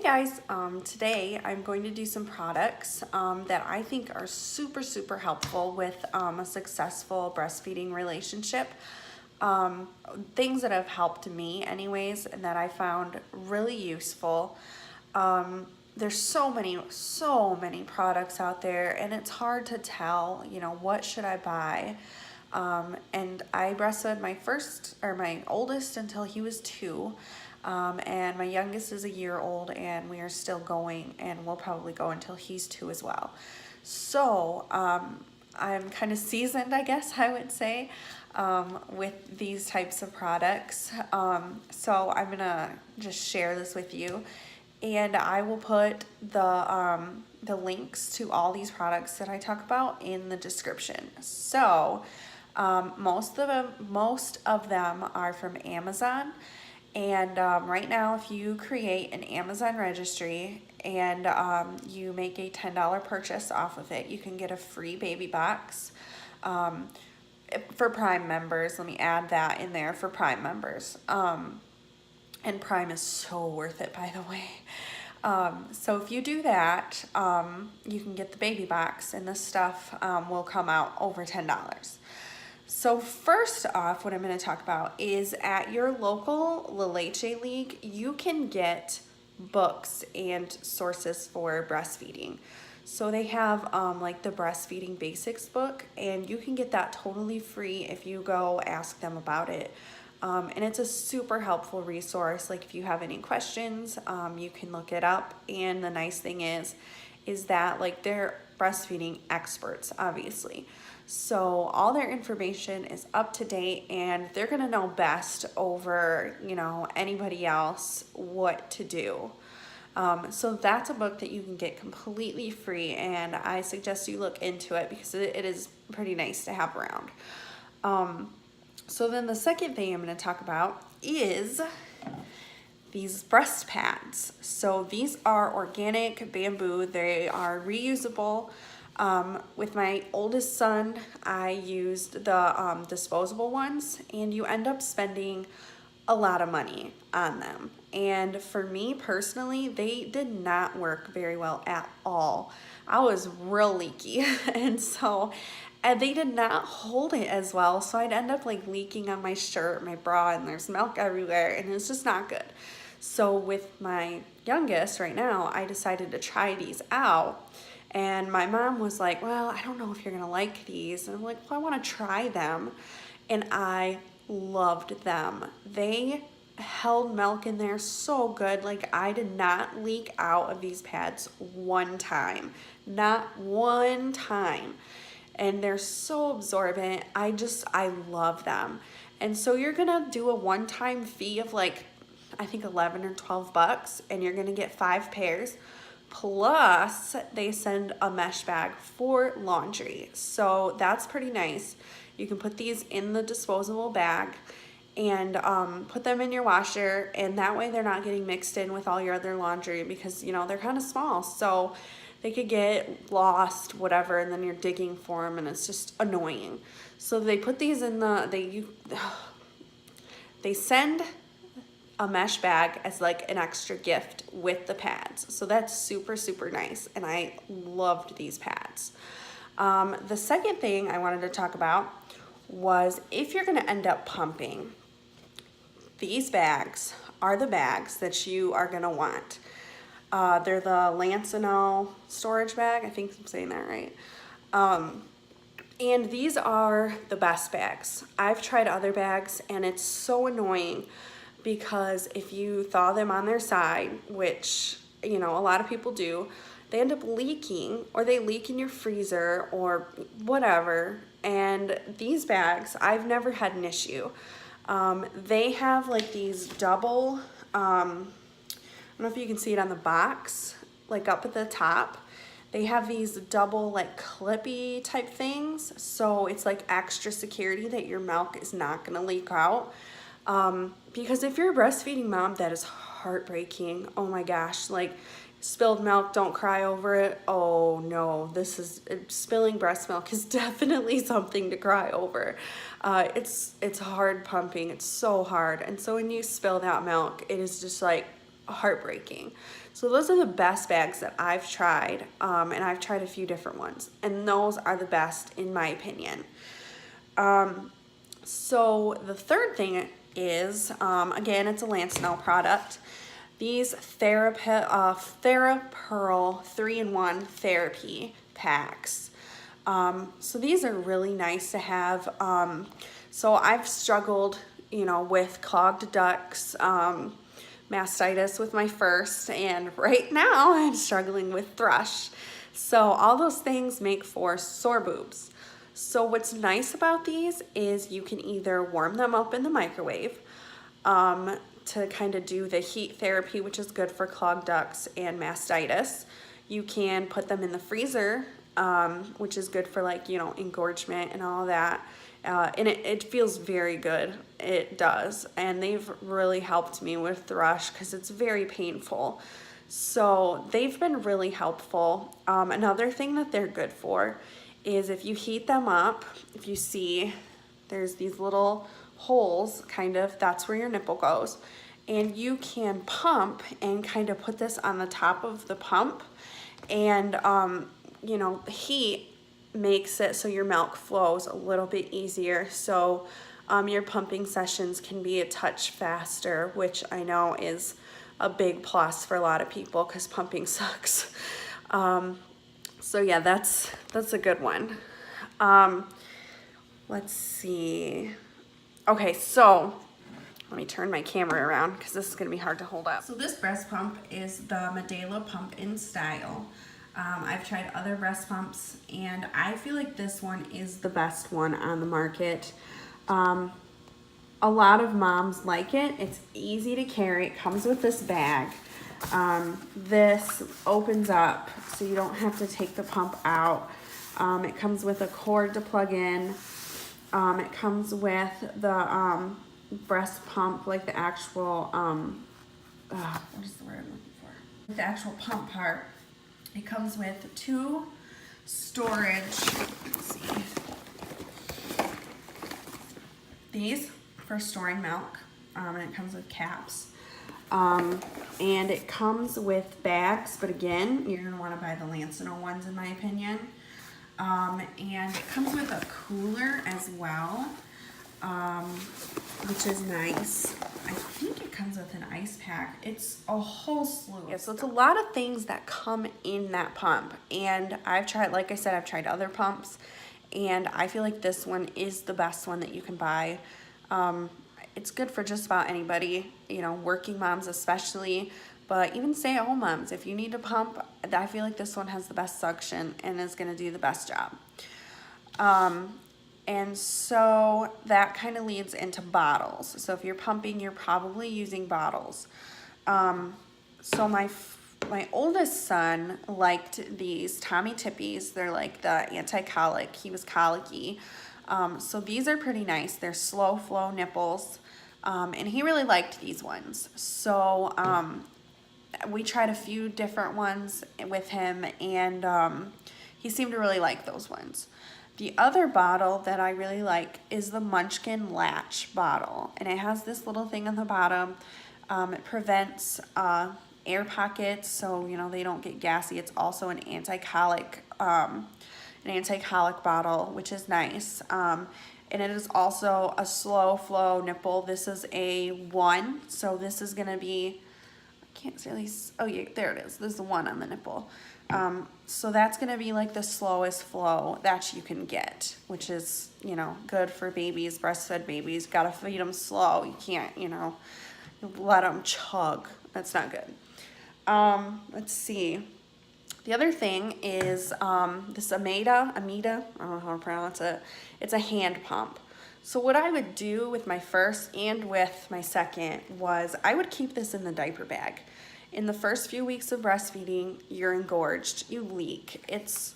guys, today I'm going to do some products that I think are super helpful with a successful breastfeeding relationship. Things that have helped me anyways and that I found really useful. There's so many products out there and it's hard to tell, what should I buy? And I breastfed my oldest until he was 2. And my youngest is a year old and we are still going and we'll probably go until he's 2 as well. So I'm kind of seasoned, I guess I would say, with these types of products. So I'm gonna just share this with you, and I will put the links to all these products that I talk about in the description. So most of them are from Amazon. And right now, if you create an Amazon registry and you make a $10 purchase off of it, you can get a free baby box. For Prime members, let me add that in there for Prime members. And Prime is so worth it, by the way. So if you do that, you can get the baby box, and this stuff will come out over $10. So first off, what I'm going to talk about is at your local La Leche League, you can get books and sources for breastfeeding. So they have like the Breastfeeding Basics book, and you can get that totally free if you go ask them about it. And it's a super helpful resource. Like if you have any questions, you can look it up. And the nice thing is that like they're breastfeeding experts, obviously. So all their information is up to date and they're gonna know best over, anybody else what to do. So that's a book that you can get completely free, and I suggest you look into it because it is pretty nice to have around. So then the second thing I'm gonna talk about is these breast pads. So these are organic bamboo. They are reusable. With my oldest son, I used the disposable ones, and you end up spending a lot of money on them. And for me personally, they did not work very well at all. I was real leaky, and they did not hold it as well. So I'd end up like leaking on my shirt, my bra, and there's milk everywhere, and it's just not good. So with my youngest right now, I decided to try these out. And my mom was like, well, I don't know if you're gonna like these. And I'm like, well, I wanna try them. And I loved them. They held milk in there so good. Like I did not leak out of these pads one time, not one time. And they're so absorbent. I love them. And so you're gonna do a one-time fee of like, I think 11 or 12 bucks, and you're gonna get 5 pairs. Plus, they send a mesh bag for laundry. So that's pretty nice. You can put these in the disposable bag and put them in your washer, and that way they're not getting mixed in with all your other laundry because, they're kind of small. So they could get lost, whatever, and then you're digging for them, and it's just annoying. So they put these in they send a mesh bag as like an extra gift with the pads. So that's super nice, and I loved these pads. The second thing I wanted to talk about was if you're gonna end up pumping, these bags are the bags that you are gonna want. They're the Lancino storage bag, I think I'm saying that right. And these are the best bags. I've tried other bags and it's so annoying because if you thaw them on their side, which, a lot of people do, they end up leaking, or they leak in your freezer or whatever. And these bags, I've never had an issue. They have like these double, I don't know if you can see it on the box, like up at the top. They have these double like clippy type things. So it's like extra security that your milk is not gonna leak out. Because if you're a breastfeeding mom, that is heartbreaking. Oh my gosh, like spilled milk, don't cry over it. Oh no, spilling breast milk is definitely something to cry over. It's hard pumping, it's so hard. And so when you spill that milk, it is just like heartbreaking. So those are the best bags that I've tried, and I've tried a few different ones, and those are the best in my opinion. So the third thing is, again, it's a Lansnell product. These TheraPearl 3-in-1 therapy packs. So these are really nice to have. So I've struggled, with clogged ducts, mastitis with my first, and right now I'm struggling with thrush. So all those things make for sore boobs. So what's nice about these is you can either warm them up in the microwave to kind of do the heat therapy, which is good for clogged ducts and mastitis. You can put them in the freezer, which is good for engorgement and all that. And it feels very good. It does. And they've really helped me with thrush because it's very painful. So they've been really helpful. Another thing that they're good for is if you heat them up, if you see there's these little holes, that's where your nipple goes. And you can pump and kind of put this on the top of the pump, and heat makes it so your milk flows a little bit easier. So your pumping sessions can be a touch faster, which I know is a big plus for a lot of people because pumping sucks. So yeah, that's a good one. Let's see. Okay, so let me turn my camera around because this is going to be hard to hold up. So this breast pump is the Medela Pump in Style. I've tried other breast pumps, and I feel like this one is the best one on the market. A lot of moms like it. It's easy to carry. It comes with this bag. This opens up so you don't have to take the pump out. It comes with a cord to plug in. It comes with the breast pump, like the actual, what is the word I'm looking for? The actual pump part. It comes with 2 storage, let's see, these for storing milk, and it comes with caps. And it comes with bags, but again, you're gonna wanna buy the Lansnell ones in my opinion. And it comes with a cooler as well, which is nice. I think it comes with an ice pack. It's a whole slew. Yeah, so it's a lot of things that come in that pump. And I've tried, like I said, I've tried other pumps, and I feel like this one is the best one that you can buy. It's good for just about anybody, working moms especially, but even stay-at-home moms. If you need to pump, I feel like this one has the best suction and is gonna do the best job. And so that kind of leads into bottles. So if you're pumping, you're probably using bottles. So my oldest son liked these Tommy Tippies. They're like the anti-colic. He was colicky. So these are pretty nice. They're slow flow nipples. And he really liked these ones. So we tried a few different ones with him, and he seemed to really like those ones. The other bottle that I really like is the Munchkin Latch bottle, and it has this little thing on the bottom. It prevents air pockets, so they don't get gassy. It's also an anti-colic bottle, which is nice. And it is also a slow flow nipple. This is a 1, so this is gonna be, I can't really, oh yeah, there it is. This is the 1 on the nipple. So that's gonna be like the slowest flow that you can get, which is, good for babies, breastfed babies. Gotta feed them slow. You can't, let them chug. That's not good. Let's see. The other thing is this Amida, I don't know how to pronounce it. It's a hand pump. So what I would do with my first and with my second was I would keep this in the diaper bag. In the first few weeks of breastfeeding, you're engorged, you leak, it's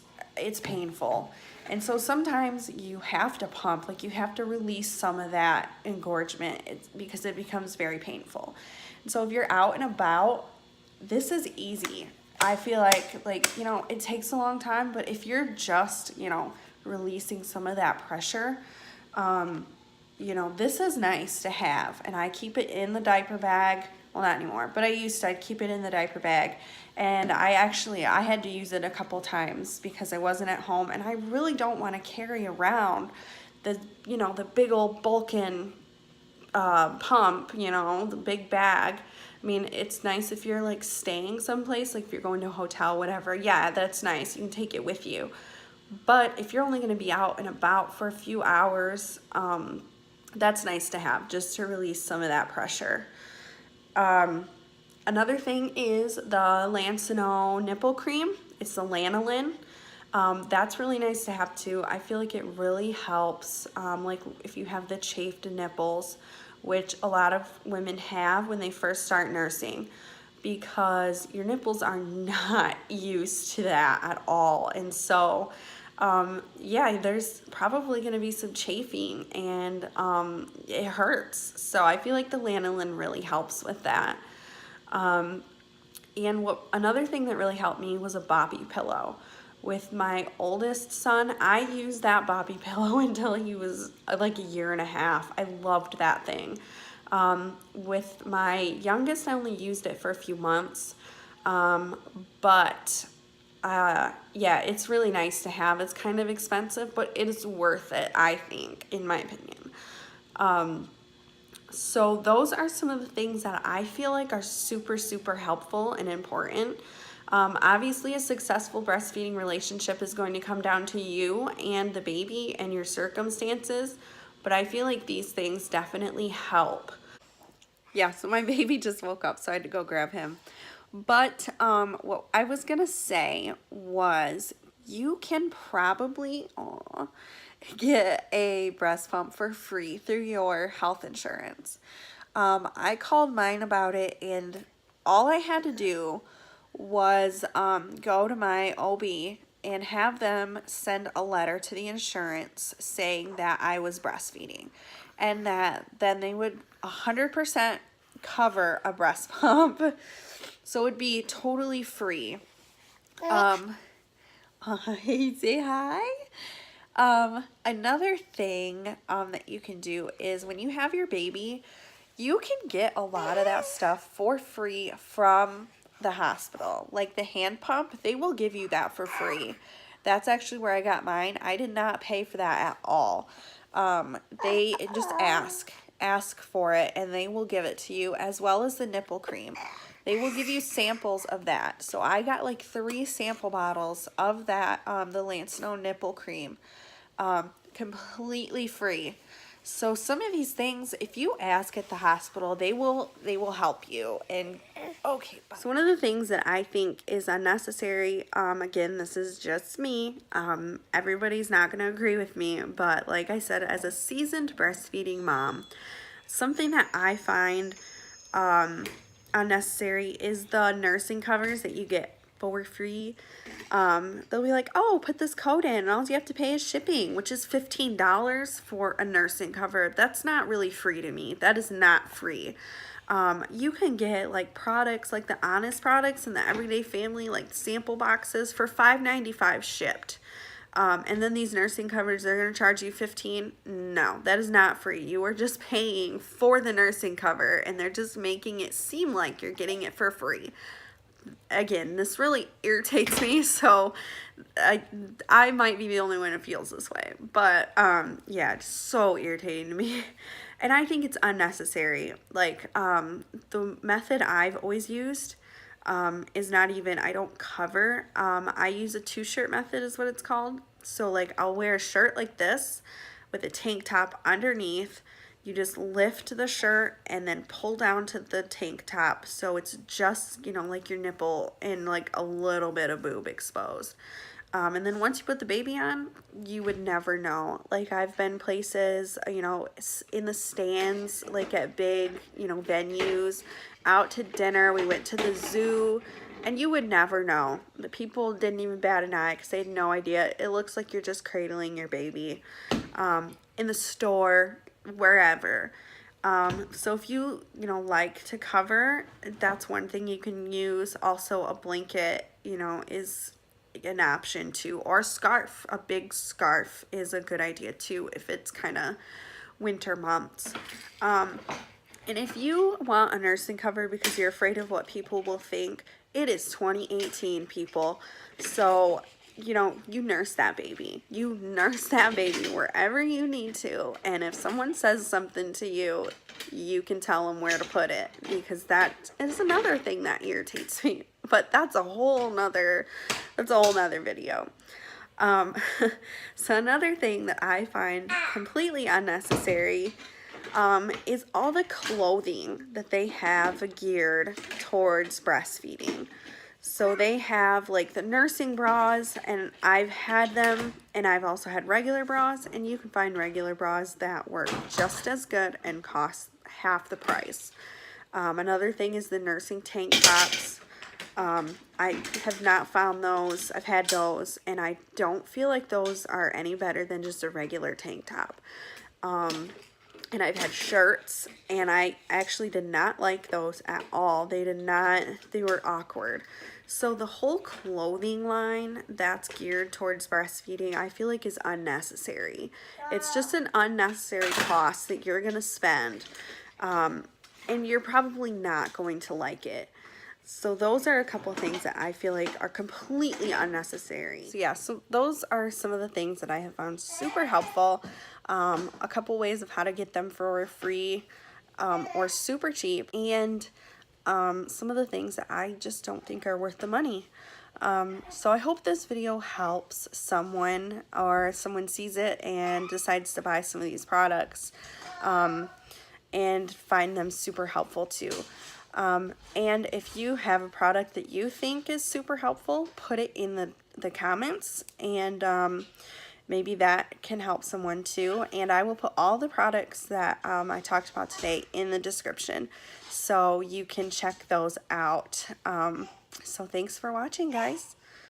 painful. And so sometimes you have to pump, like you have to release some of that engorgement because it becomes very painful. And so if you're out and about, this is easy. I feel like, it takes a long time, but if you're just, releasing some of that pressure, this is nice to have. And I keep it in the diaper bag. well, not anymore, but I'd keep it in the diaper bag. And I had to use it a couple times because I wasn't at home, and I really don't want to carry around the big old bulking pump, the big bag. I mean, it's nice if you're like staying someplace, like if you're going to a hotel, whatever. Yeah, that's nice. You can take it with you. But if you're only going to be out and about for a few hours, that's nice to have just to release some of that pressure. Another thing is the Lancino nipple cream. It's the lanolin. That's really nice to have too. I feel like it really helps, like if you have the chafed nipples, which a lot of women have when they first start nursing, because your nipples are not used to that at all. And so, yeah, there's probably going to be some chafing, and it hurts. So I feel like the lanolin really helps with that. And another thing that really helped me was a Bobby pillow. With my oldest son, I used that Bobby pillow until he was like a year and a half. I loved that thing. With my youngest, I only used it for a few months. But yeah, it's really nice to have. It's kind of expensive, but it is worth it, I think, in my opinion. So those are some of the things that I feel like are super, super helpful and important. Obviously, a successful breastfeeding relationship is going to come down to you and the baby and your circumstances, but I feel like these things definitely help. Yeah, so my baby just woke up, so I had to go grab him. But what I was going to say was you can probably get a breast pump for free through your health insurance. I called mine about it, and all I had to do was go to my OB and have them send a letter to the insurance saying that I was breastfeeding, and that then they would 100% cover a breast pump. So it would be totally free. Say hi. Another thing that you can do is when you have your baby, you can get a lot of that stuff for free from the hospital. Like the hand pump, they will give you that for free. That's actually where I got mine. I did not pay for that at all. They just ask for it, and they will give it to you, as well as the nipple cream. They will give you samples of that. So I got like 3 sample bottles of that, the Lancino nipple cream, completely free. So some of these things, if you ask at the hospital, they will help you. And okay, so one of the things that I think is unnecessary, again, this is just me, everybody's not going to agree with me, but like I said, as a seasoned breastfeeding mom, something that I find unnecessary is the nursing covers that you get for free. They'll be like, oh, put this code in, and all you have to pay is shipping, which is $15 for a nursing cover. That's not really free to me. That is not free. You can get like products like the Honest products and the Everyday Family like sample boxes for $5.95 shipped. And then these nursing covers, they're going to charge you $15. No, that is not free. You are just paying for the nursing cover, and they're just making it seem like you're getting it for free. Again, this really irritates me, so I might be the only one who feels this way. But yeah, it's so irritating to me. And I think it's unnecessary. Like, the method I've always used is not even, I don't cover. I use a 2-shirt method is what it's called. So like I'll wear a shirt like this with a tank top underneath. You just lift the shirt and then pull down to the tank top, so it's just, like your nipple and like a little bit of boob exposed. And then once you put the baby on, you would never know. Like I've been places, in the stands, like at big, venues, out to dinner. We went to the zoo, and you would never know. The people didn't even bat an eye because they had no idea. It looks like you're just cradling your baby. In the store, wherever. So if you like to cover, that's one thing you can use. Also a blanket is an option too, or a scarf. A big scarf is a good idea too if it's kind of winter months. And if you want a nursing cover because you're afraid of what people will think, it is 2018, people. So, you know, you nurse that baby. You nurse that baby wherever you need to. And if someone says something to you, you can tell them where to put it, because that is another thing that irritates me. But that's a whole nother video. So another thing that I find completely unnecessary is all the clothing that they have geared towards breastfeeding. So they have like the nursing bras, and I've had them, and I've also had regular bras, and you can find regular bras that work just as good and cost half the price. Another thing is the nursing tank tops. I have not found those. I've had those, and I don't feel like those are any better than just a regular tank top. And I've had shirts, and I actually did not like those at all. They were awkward. So the whole clothing line that's geared towards breastfeeding, I feel like is unnecessary. It's just an unnecessary cost that you're going to spend, and you're probably not going to like it. So those are a couple of things that I feel like are completely unnecessary. So yeah, so those are some of the things that I have found super helpful. A couple ways of how to get them for free or super cheap, and some of the things that I just don't think are worth the money. So I hope this video helps someone, or someone sees it and decides to buy some of these products and find them super helpful too. And if you have a product that you think is super helpful, put it in the comments, and maybe that can help someone too. And I will put all the products that I talked about today in the description, so you can check those out. So thanks for watching, guys.